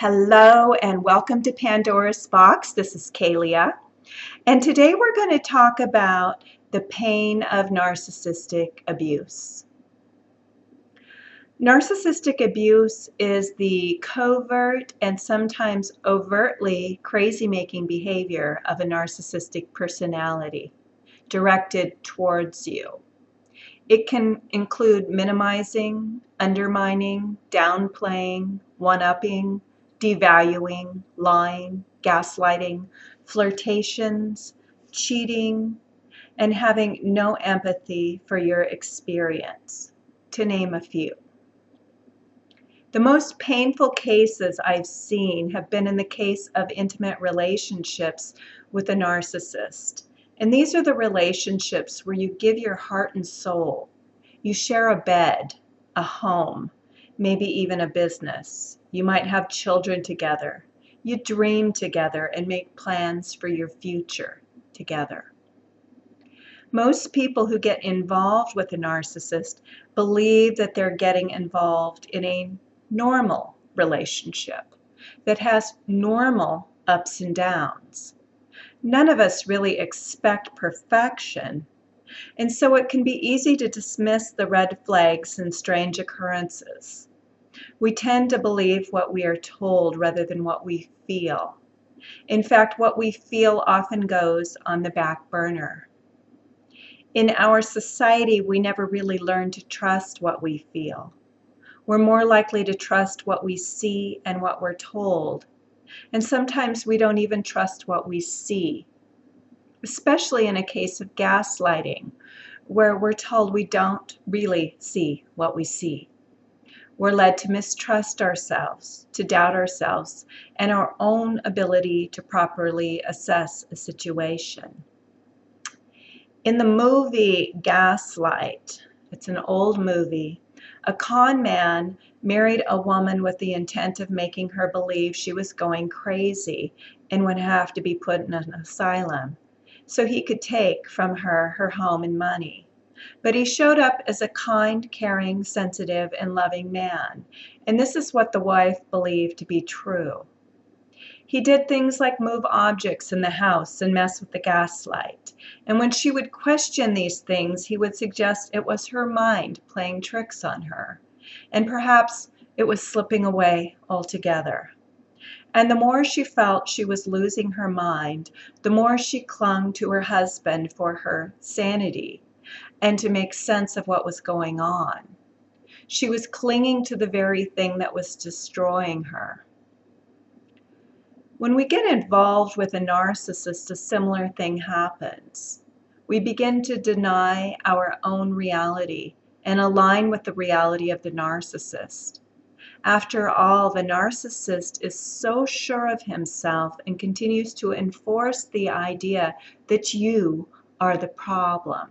Hello and welcome to Pandora's Box. This is Kaleah. And today we're going to talk about the pain of narcissistic abuse. Narcissistic abuse is the covert and sometimes overtly crazy-making behavior of a narcissistic personality directed towards you. It can include minimizing, undermining, downplaying, one-upping, devaluing, lying, gaslighting, flirtations, cheating, and having no empathy for your experience, to name a few. The most painful cases I've seen have been in the case of intimate relationships with a narcissist. And these are the relationships where you give your heart and soul. You share a bed, a home, maybe even a business. You might have children together. You dream together and make plans for your future together. Most people who get involved with a narcissist believe that they're getting involved in a normal relationship that has normal ups and downs. None of us really expect perfection, and so it can be easy to dismiss the red flags and strange occurrences. We tend to believe what we are told rather than what we feel. In fact, what we feel often goes on the back burner. In our society, we never really learn to trust what we feel. We're more likely to trust what we see and what we're told. And sometimes we don't even trust what we see, especially in a case of gaslighting, where we're told we don't really see what we see. We're led to mistrust ourselves, to doubt ourselves, and our own ability to properly assess a situation. In the movie Gaslight, it's an old movie, a con man married a woman with the intent of making her believe she was going crazy and would have to be put in an asylum so he could take from her her home and money. But he showed up as a kind, caring, sensitive, and loving man, and this is what the wife believed to be true. He did things like move objects in the house and mess with the gaslight. And when she would question these things, he would suggest it was her mind playing tricks on her. And perhaps it was slipping away altogether. And the more she felt she was losing her mind, the more she clung to her husband for her sanity and to make sense of what was going on. She was clinging to the very thing that was destroying her. When we get involved with a narcissist, a similar thing happens. We begin to deny our own reality and align with the reality of the narcissist. After all, the narcissist is so sure of himself and continues to enforce the idea that you are the problem.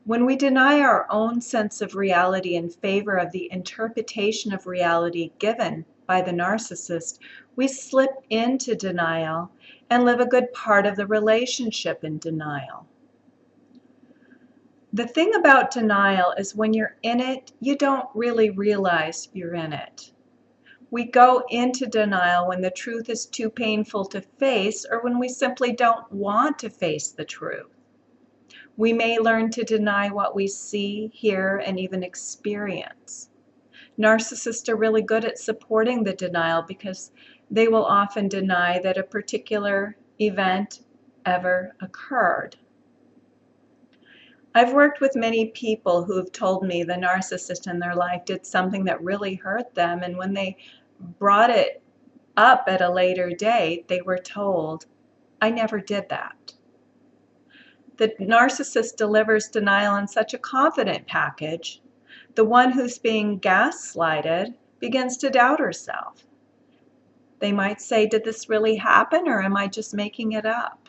When we deny our own sense of reality in favor of the interpretation of reality given by the narcissist, we slip into denial and live a good part of the relationship in denial. The thing about denial is when you're in it, you don't really realize you're in it. We go into denial when the truth is too painful to face or when we simply don't want to face the truth. We may learn to deny what we see, hear, and even experience. Narcissists are really good at supporting the denial because they will often deny that a particular event ever occurred. I've worked with many people who have told me the narcissist in their life did something that really hurt them, and when they brought it up at a later date, they were told, "I never did that." The narcissist delivers denial in such a confident package, the one who's being gaslighted begins to doubt herself. They might say, "Did this really happen, or am I just making it up?"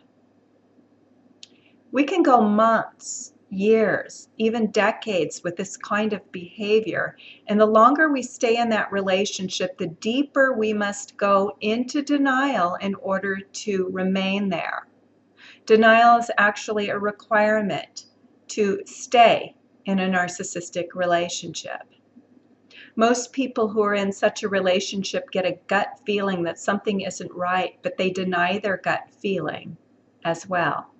We can go months, years, even decades with this kind of behavior, and the longer we stay in that relationship, the deeper we must go into denial in order to remain there. Denial is actually a requirement to stay in a narcissistic relationship. Most people who are in such a relationship get a gut feeling that something isn't right, but they deny their gut feeling as well.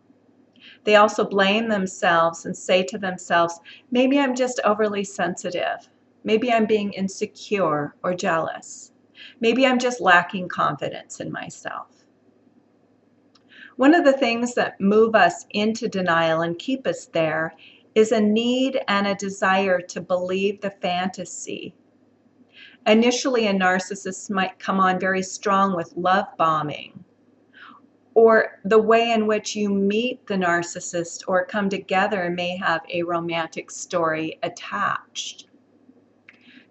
They also blame themselves and say to themselves, maybe I'm just overly sensitive. Maybe I'm being insecure or jealous. Maybe I'm just lacking confidence in myself. One of the things that move us into denial and keep us there is a need and a desire to believe the fantasy. Initially, a narcissist might come on very strong with love bombing, or the way in which you meet the narcissist or come together may have a romantic story attached.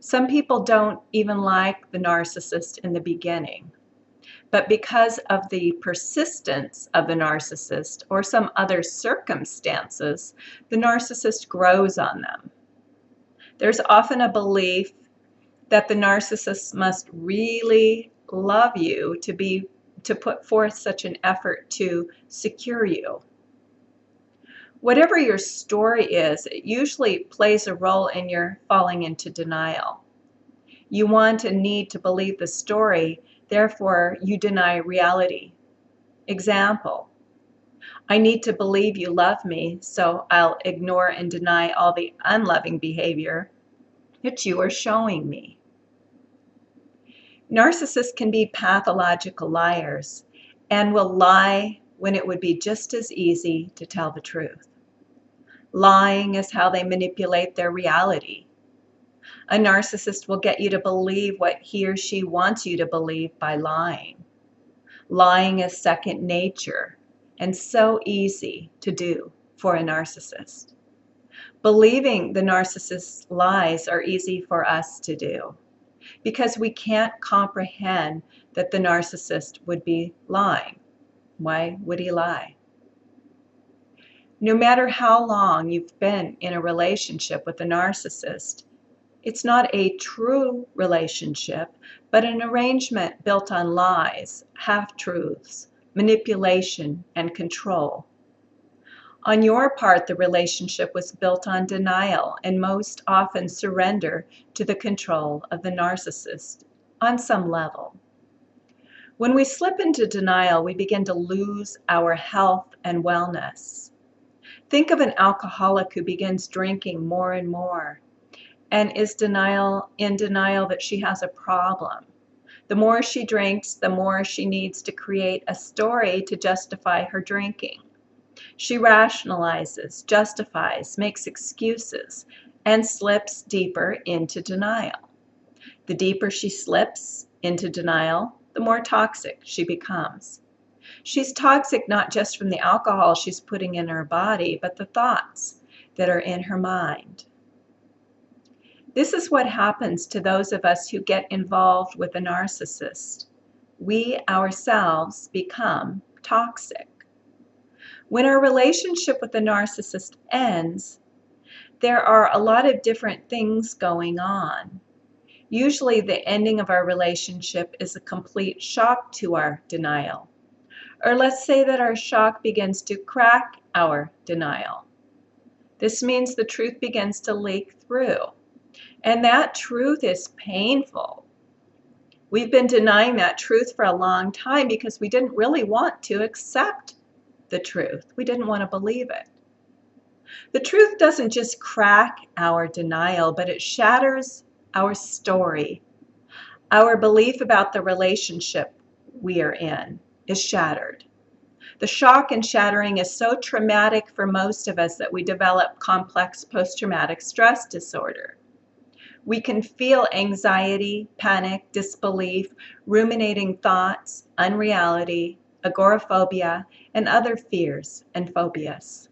Some people don't even like the narcissist in the beginning, but because of the persistence of the narcissist or some other circumstances, the narcissist grows on them. There's often a belief that the narcissist must really love you to put forth such an effort to secure you. Whatever your story is, it usually plays a role in your falling into denial. You want and need to believe the story, therefore you deny reality. Example, I need to believe you love me, so I'll ignore and deny all the unloving behavior that you are showing me. Narcissists can be pathological liars and will lie when it would be just as easy to tell the truth. Lying is how they manipulate their reality. A narcissist will get you to believe what he or she wants you to believe by lying. Lying is second nature and so easy to do for a narcissist. Believing the narcissist's lies are easy for us to do, because we can't comprehend that the narcissist would be lying. Why would he lie? No matter how long you've been in a relationship with a narcissist, it's not a true relationship, but an arrangement built on lies, half-truths, manipulation, and control. On your part, the relationship was built on denial and most often surrender to the control of the narcissist on some level. When we slip into denial, we begin to lose our health and wellness. Think of an alcoholic who begins drinking more and more and is in denial that she has a problem. The more she drinks, the more she needs to create a story to justify her drinking. She rationalizes, justifies, makes excuses, and slips deeper into denial. The deeper she slips into denial, the more toxic she becomes. She's toxic not just from the alcohol she's putting in her body, but the thoughts that are in her mind. This is what happens to those of us who get involved with a narcissist. We ourselves become toxic. When our relationship with the narcissist ends, there are a lot of different things going on. Usually the ending of our relationship is a complete shock to our denial. Or let's say that our shock begins to crack our denial. This means the truth begins to leak through. And that truth is painful. We've been denying that truth for a long time because we didn't really want to accept the truth. We didn't want to believe it. The truth doesn't just crack our denial, but it shatters our story. Our belief about the relationship we are in is shattered. The shock and shattering is so traumatic for most of us that we develop complex post-traumatic stress disorder. We can feel anxiety, panic, disbelief, ruminating thoughts, unreality, agoraphobia, and other fears and phobias.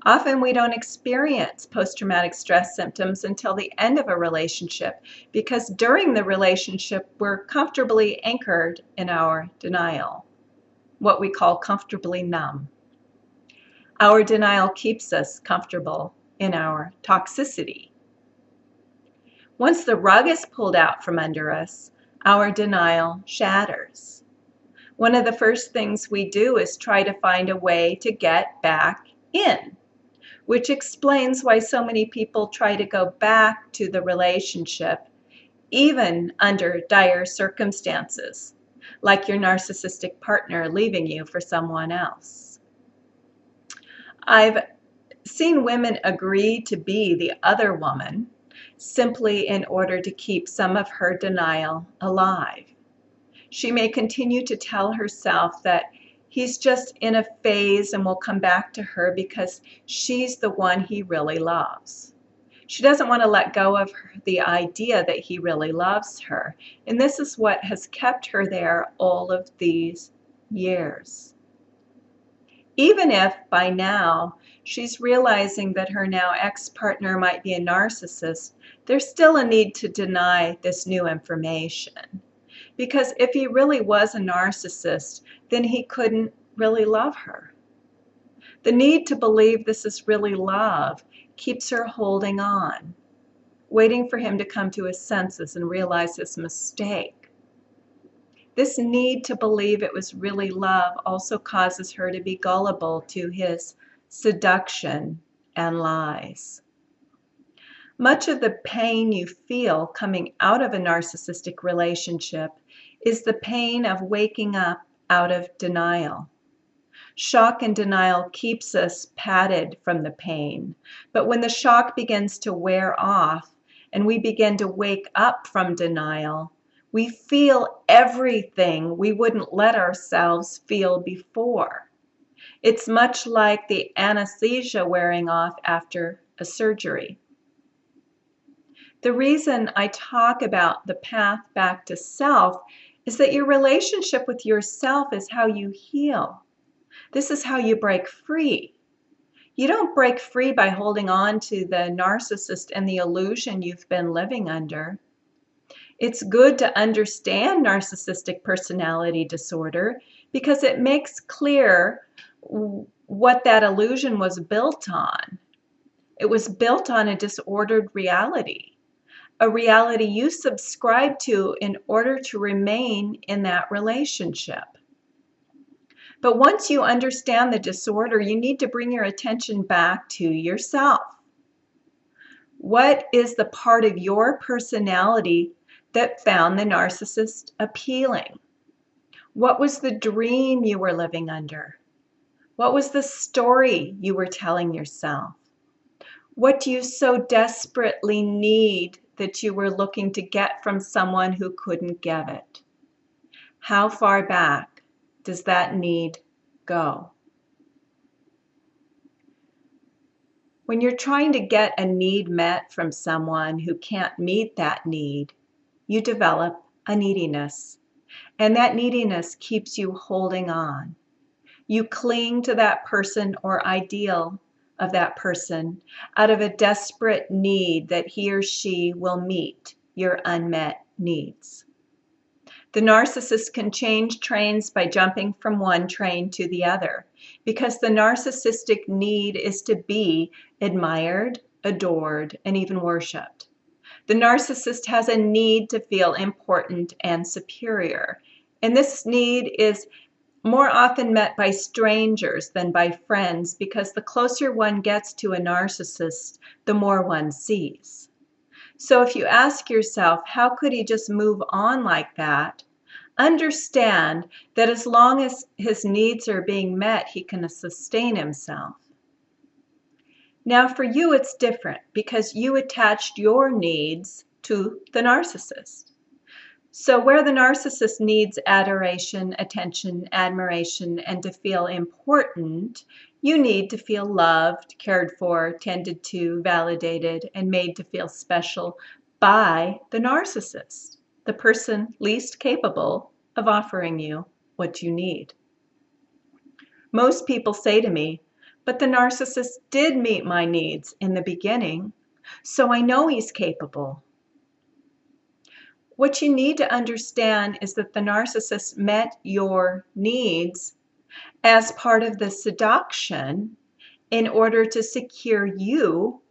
Often we don't experience post-traumatic stress symptoms until the end of a relationship because during the relationship we're comfortably anchored in our denial, what we call comfortably numb. Our denial keeps us comfortable in our toxicity. Once the rug is pulled out from under us, our denial shatters. One of the first things we do is try to find a way to get back in. which explains why so many people try to go back to the relationship, even under dire circumstances, like your narcissistic partner leaving you for someone else. I've seen women agree to be the other woman simply in order to keep some of her denial alive. She may continue to tell herself that he's just in a phase and will come back to her because she's the one he really loves. She doesn't want to let go of the idea that he really loves her, and this is what has kept her there all of these years. Even if by now she's realizing that her now ex-partner might be a narcissist, there's still a need to deny this new information. Because if he really was a narcissist, then he couldn't really love her. The need to believe this is really love keeps her holding on, waiting for him to come to his senses and realize his mistake. This need to believe it was really love also causes her to be gullible to his seduction and lies. Much of the pain you feel coming out of a narcissistic relationship is the pain of waking up out of denial. Shock and denial keeps us padded from the pain, but when the shock begins to wear off and we begin to wake up from denial, we feel everything we wouldn't let ourselves feel before. It's much like the anesthesia wearing off after a surgery. The reason I talk about the path back to self is that your relationship with yourself is how you heal. This is how you break free. You don't break free by holding on to the narcissist and the illusion you've been living under. It's good to understand narcissistic personality disorder because it makes clear what that illusion was built on. It was built on a disordered reality, a reality you subscribe to in order to remain in that relationship. But once you understand the disorder, you need to bring your attention back to yourself. What is the part of your personality that found the narcissist appealing? What was the dream you were living under? What was the story you were telling yourself? What do you so desperately need that you were looking to get from someone who couldn't give it? How far back does that need go? When you're trying to get a need met from someone who can't meet that need, you develop a neediness, and that neediness keeps you holding on. You cling to that person or ideal of that person out of a desperate need that he or she will meet your unmet needs. The narcissist can change trains by jumping from one train to the other because the narcissistic need is to be admired, adored, and even worshipped. The narcissist has a need to feel important and superior, and this need is more often met by strangers than by friends because the closer one gets to a narcissist, the more one sees. So if you ask yourself, how could he just move on like that? Understand that as long as his needs are being met, he can sustain himself. Now for you, it's different because you attached your needs to the narcissist. So where the narcissist needs adoration, attention, admiration, and to feel important, you need to feel loved, cared for, tended to, validated, and made to feel special by the narcissist, the person least capable of offering you what you need. Most people say to me, but the narcissist did meet my needs in the beginning, so I know he's capable. What you need to understand is that the narcissist met your needs as part of the seduction in order to secure you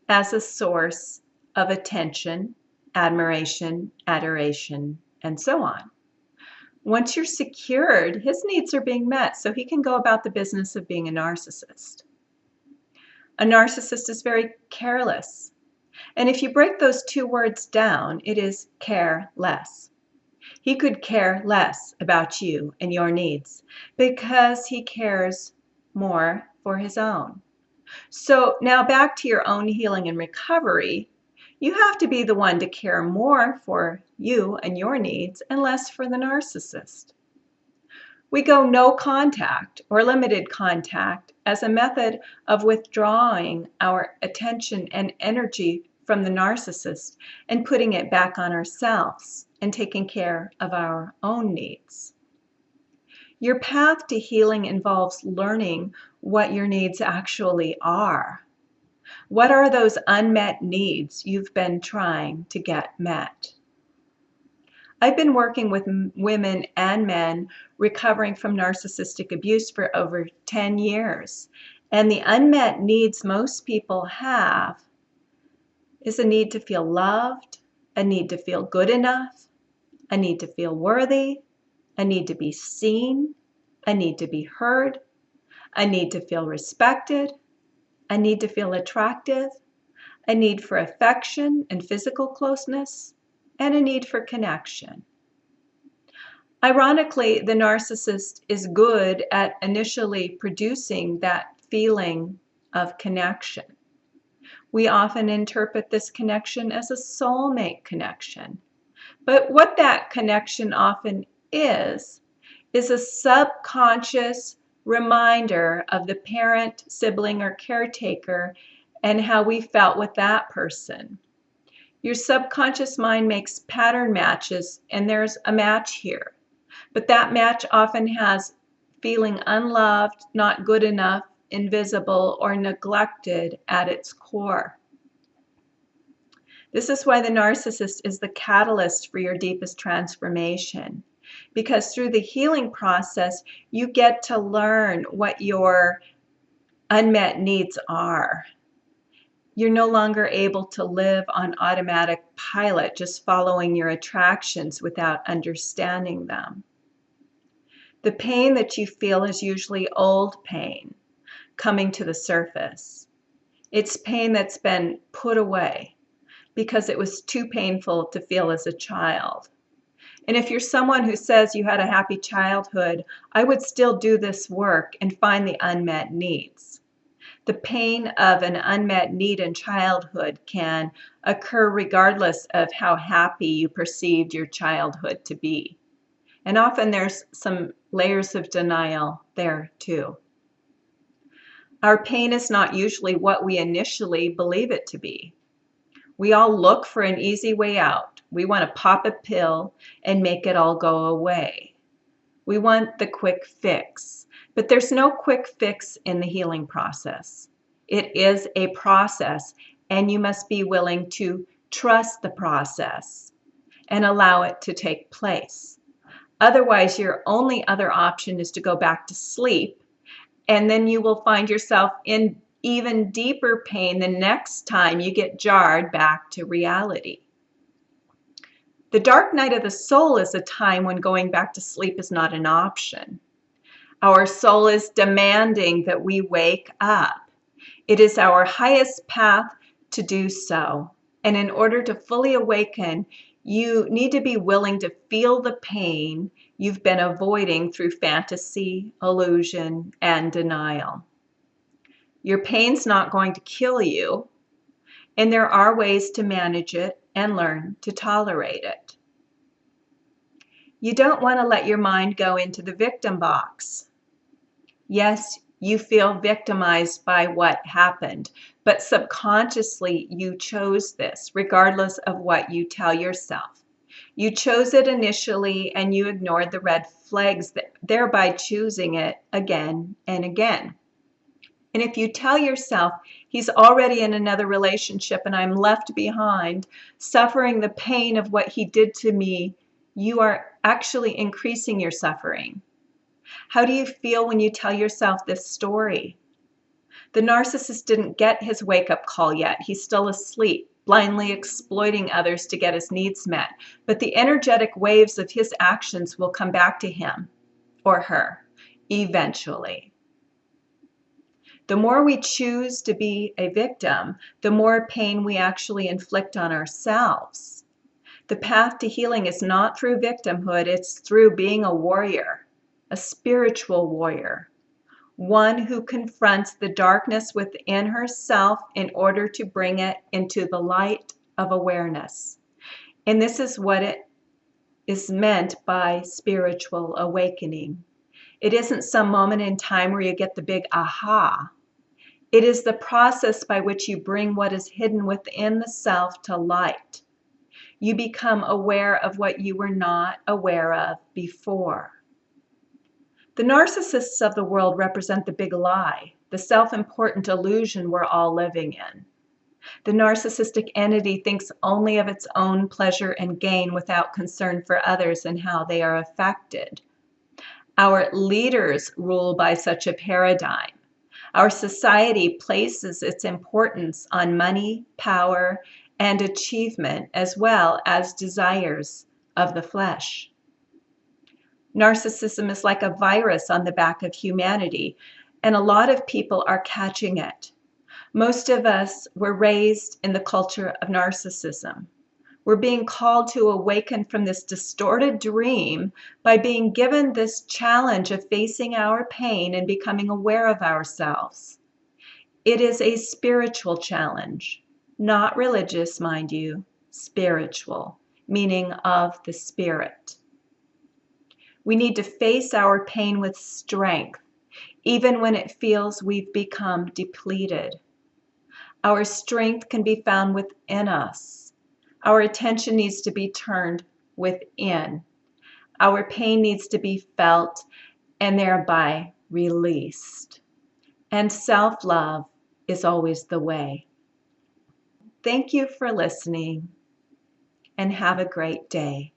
as a source of attention, admiration, adoration, and so on. Once you're secured, his needs are being met, so he can go about the business of being a narcissist. A narcissist is very careless. And if you break those two words down, it is care less. He could care less about you and your needs because he cares more for his own. So now back to your own healing and recovery. You have to be the one to care more for you and your needs and less for the narcissist. We go no contact or limited contact as a method of withdrawing our attention and energy from the narcissist and putting it back on ourselves and taking care of our own needs. Your path to healing involves learning what your needs actually are. What are those unmet needs you've been trying to get met? I've been working with women and men recovering from narcissistic abuse for over 10 years. And the unmet needs most people have is a need to feel loved, a need to feel good enough, a need to feel worthy, a need to be seen, a need to be heard, a need to feel respected, a need to feel attractive, a need for affection and physical closeness, and a need for connection. Ironically, the narcissist is good at initially producing that feeling of connection. We often interpret this connection as a soulmate connection. But what that connection often is a subconscious reminder of the parent, sibling, or caretaker and how we felt with that person. Your subconscious mind makes pattern matches, and there's a match here. But that match often has feeling unloved, not good enough, invisible, or neglected at its core. This is why the narcissist is the catalyst for your deepest transformation. Because through the healing process, you get to learn what your unmet needs are. You're no longer able to live on automatic pilot, just following your attractions without understanding them. The pain that you feel is usually old pain coming to the surface. It's pain that's been put away because it was too painful to feel as a child. And if you're someone who says you had a happy childhood, I would still do this work and find the unmet needs. The pain of an unmet need in childhood can occur regardless of how happy you perceived your childhood to be. And often there's some layers of denial there too. Our pain is not usually what we initially believe it to be. We all look for an easy way out. We want to pop a pill and make it all go away. We want the quick fix. But there's no quick fix in the healing process. It is a process, and you must be willing to trust the process and allow it to take place. Otherwise, your only other option is to go back to sleep, and then you will find yourself in even deeper pain the next time you get jarred back to reality. The dark night of the soul is a time when going back to sleep is not an option. Our soul is demanding that we wake up. It is our highest path to do so. And in order to fully awaken, you need to be willing to feel the pain you've been avoiding through fantasy, illusion, and denial. Your pain's not going to kill you, and there are ways to manage it and learn to tolerate it. You don't want to let your mind go into the victim box. Yes, you feel victimized by what happened, but subconsciously you chose this, regardless of what you tell yourself. You chose it initially and you ignored the red flags, thereby choosing it again and again. And if you tell yourself, he's already in another relationship and I'm left behind, suffering the pain of what he did to me, you are actually increasing your suffering. How do you feel when you tell yourself this story? The narcissist didn't get his wake-up call yet. He's still asleep, blindly exploiting others to get his needs met. But the energetic waves of his actions will come back to him or her eventually. The more we choose to be a victim, the more pain we actually inflict on ourselves. The path to healing is not through victimhood, it's through being a warrior, a spiritual warrior, one who confronts the darkness within herself in order to bring it into the light of awareness. And this is what it is meant by spiritual awakening. It isn't some moment in time where you get the big aha. It is the process by which you bring what is hidden within the self to light. You become aware of what you were not aware of before. The narcissists of the world represent the big lie, the self-important illusion we're all living in. The narcissistic entity thinks only of its own pleasure and gain without concern for others and how they are affected. Our leaders rule by such a paradigm. Our society places its importance on money, power, and achievement, as well as desires of the flesh. Narcissism is like a virus on the back of humanity, and a lot of people are catching it. Most of us were raised in the culture of narcissism. We're being called to awaken from this distorted dream by being given this challenge of facing our pain and becoming aware of ourselves. It is a spiritual challenge, not religious, mind you, spiritual, meaning of the spirit. We need to face our pain with strength, even when it feels we've become depleted. Our strength can be found within us. Our attention needs to be turned within. Our pain needs to be felt and thereby released. And self-love is always the way. Thank you for listening and have a great day.